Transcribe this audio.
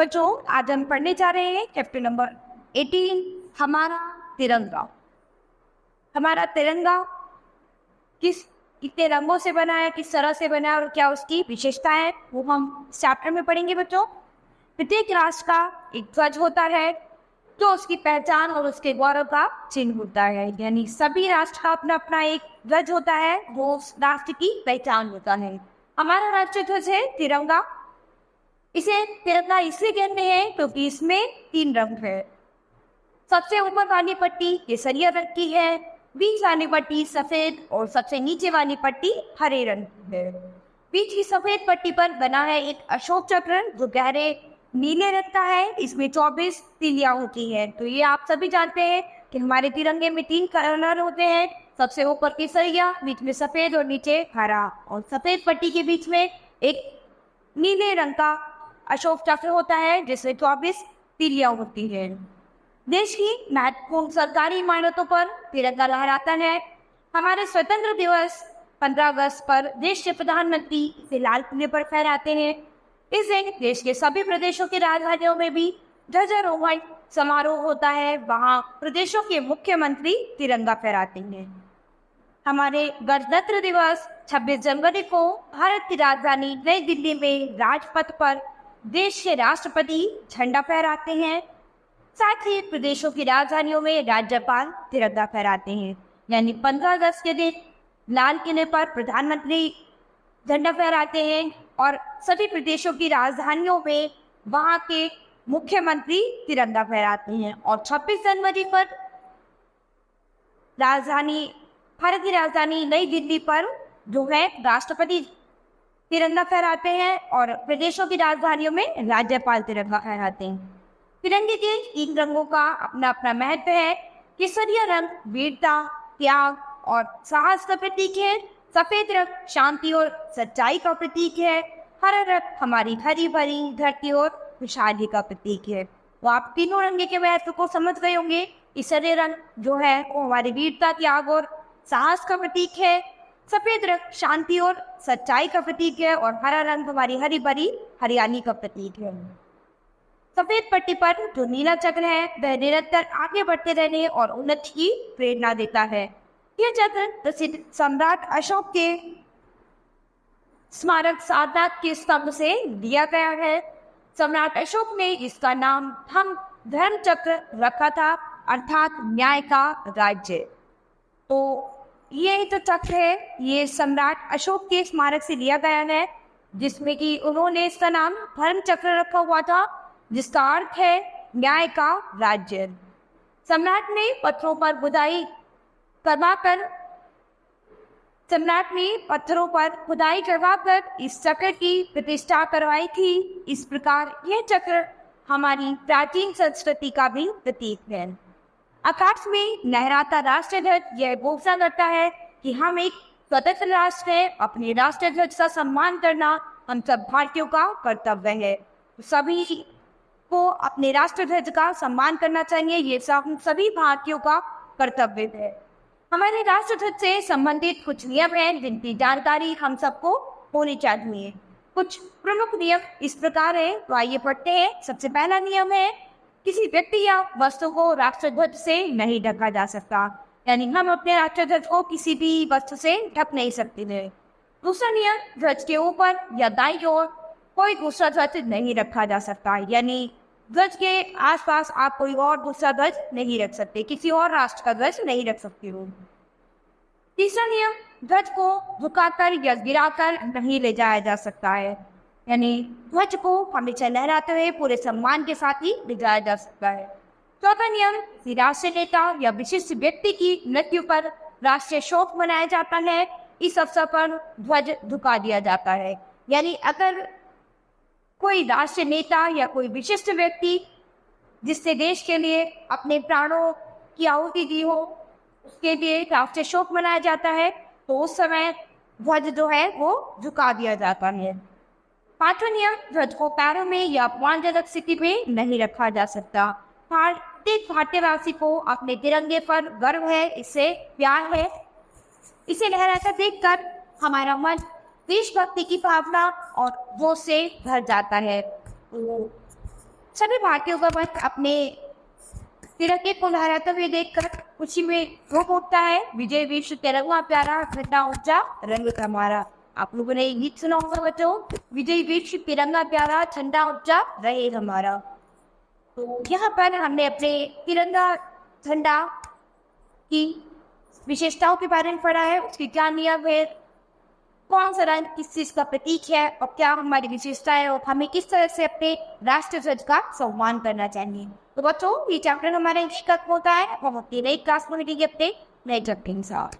बच्चों, आज हम पढ़ने जा रहे हैं चैप्टर नंबर 18, हमारा तिरंगा। हमारा तिरंगा कितने रंगों से बना है, किस तरह से बना है और क्या उसकी विशेषता है, वो हम इस चैप्टर में पढ़ेंगे। बच्चों, प्रत्येक राष्ट्र का एक ध्वज होता है जो उसकी पहचान और उसके गौरव का चिन्ह होता है। यानी सभी राष्ट्र का अपना अपना एक ध्वज होता है, वो उस राष्ट्र की पहचान होता है। हमारा राष्ट्रीय ध्वज है तिरंगा। इसे तिरंगा इसलिए कहते हैं क्योंकि इसमें 3 रंग है। सबसे ऊपर वाली पट्टी केसरिया रंग की है, बीच वाली पट्टी सफेद और सबसे नीचे वाली पट्टी हरे रंग की है। बीच की सफेद पट्टी पर बना है एक अशोक चक्र जो गहरे नीले रंग का है। इसमें 24 तीलियां होती है। तो ये आप सभी जानते हैं कि हमारे तिरंगे में 3 कलर होते हैं। सबसे ऊपर केसरिया, बीच में सफेद और नीचे हरा, और सफेद पट्टी के बीच में एक नीले रंग का अशोक चक्र होता है जिसमें 24 तीलियां होती है। देश की महत्वपूर्ण सरकारी इमारतों पर तिरंगा लहराता है। हमारे स्वतंत्र दिवस 15 अगस्त पर देश के प्रधानमंत्री इसे लाल किले पर फहराते हैं। इस दिन देश के सभी प्रदेशों की राजधानियों में भी ध्वजारोहण समारोह होता है। वहां प्रदेशों के मुख्यमंत्री तिरंगा फहराते हैं। हमारे गणतंत्र दिवस 26 जनवरी को भारत की राजधानी नई दिल्ली में राजपथ पर देश के राष्ट्रपति झंडा फहराते हैं। साथ ही प्रदेशों की राजधानियों में राज्यपाल तिरंगा फहराते हैं। यानी 15 अगस्त के दिन लाल किले पर प्रधानमंत्री झंडा फहराते हैं और सभी प्रदेशों की राजधानियों में वहां के मुख्यमंत्री तिरंगा फहराते हैं। और 26 जनवरी पर भारत की राजधानी नई दिल्ली पर जो है राष्ट्रपति तिरंगा फहराते हैं और प्रदेशों की राजधानियों में राज्यपाल तिरंगा फहराते हैं। तिरंगे के 3 रंगों का अपना अपना महत्व है। केसरिया रंग वीरता, त्याग और साहस का प्रतीक है। सफेद रंग शांति और सच्चाई का प्रतीक है। हरा रंग हमारी हरी भरी धरती और खुशहाली का प्रतीक है। तो आप तीनों रंग के महत्व को समझ गए होंगे। केसरिया रंग जो है वो हमारी वीरता, त्याग और साहस का प्रतीक है। सफेद रंग शांति और सच्चाई का प्रतीक है और हरा रंग हमारी हरी भरी हरियाली का प्रतीक है। सफेद पट्टी पर जो नीला चक्र है वह निरंतर आगे बढ़ते रहने और उन्नति की प्रेरणा देता है। यह चक्र प्रसिद्ध सम्राट अशोक के स्मारक सारनाथ के स्तंभ से लिया गया है। सम्राट अशोक ने इसका नाम धर्म चक्र रखा था, अर्थात न्याय का राज्य। तो ये जो चक्र है ये सम्राट अशोक के स्मारक से लिया गया है, जिसमें कि उन्होंने इसका नाम धर्म चक्र रखा हुआ था, जिसका अर्थ है न्याय का राज्य। सम्राट ने पत्थरों पर खुदाई करवाकर इस चक्र की प्रतिष्ठा करवाई थी। इस प्रकार यह चक्र हमारी प्राचीन संस्कृति का भी प्रतीक है। आकाश में लहराता राष्ट्रीय ध्वज यह घोषणा करता है कि हम एक स्वतंत्र राष्ट्र है। अपने राष्ट्रीय ध्वज का सम्मान करना हम सब भारतीयों का कर्तव्य है। सभी को अपने राष्ट्रीय ध्वज का सम्मान करना चाहिए, ये सभी भारतीयों का कर्तव्य है। हमारे राष्ट्रीय ध्वज से संबंधित कुछ नियम हैं जिनकी जानकारी हम सबको होनी चाहिए। कुछ प्रमुख नियम इस प्रकार है, तो आइए पढ़ते हैं। सबसे पहला नियम है, किसी व्यक्ति या वस्तु को राष्ट्रीय ध्वज से नहीं ढका जा सकता। यानी हम अपने राष्ट्रीय ध्वज को किसी भी वस्तु से ढक नहीं सकते हैं। दूसरा नियम, ध्वज के ऊपर या दाईं ओर कोई दूसरा ध्वज नहीं रखा जा सकता। यानी ध्वज के आसपास आप कोई और दूसरा ध्वज नहीं रख सकते, किसी और राष्ट्र का ध्वज नहीं रख सकते हो। तीसरा नियम, ध्वज को झुकाकर या गिराकर नहीं ले जाया जा सकता है। यानी ध्वज को हमेशा लहराते हुए पूरे सम्मान के साथ ही ले जाया जा सकता है। चौथा नियम, किसी राष्ट्रीय नेता या विशिष्ट व्यक्ति की मृत्यु पर राष्ट्रीय शोक मनाया जाता है। इस अवसर पर ध्वज झुका दिया जाता है। यानी अगर कोई राष्ट्रीय नेता या कोई विशिष्ट व्यक्ति जिसने देश के लिए अपने प्राणों की आहुति दी हो, उसके लिए राष्ट्रीय शोक मनाया जाता है, तो उस समय ध्वज जो है वो झुका दिया जाता है। पांचवा नियम, ध्वज को पैरों में या अपमानजनक स्थिति में नहीं रखा जा सकता। प्रत्येक भारतीयवासी को अपने तिरंगे पर गर्व है, इससे प्यार है। इसे लहराता देखकर हमारा मन देशभक्ति की भावना और जोश से भर जाता है। सभी भारतीयों का मन अपने तिरंगे को लहराते हुए देखकर खुशी में रोक उठता है। विजय विश्व तिरंगा प्यारा, झंडा ऊंचा, रंग हमारा। आप लोगों ने गीत सुना होगा बच्चों, विजय विश्व तिरंगा प्यारा, झंडा ऊंचा, रहे हमारा। तो यहाँ पर हमने अपने तिरंगा झंडा की विशेषताओं के बारे में पढ़ा है, उसकी क्या नियम है, कौन सा रंग किस चीज का प्रतीक है और क्या हमारी विशेषता है और हमें किस तरह से अपने राष्ट्र ध्वज का सम्मान करना चाहिए। तो बच्चों, ये चैप्टर हमारा इंग्लिश का होता है और हम अपनी नई क्लास में मिलेंगे अपने नए चैप्टर के साथ।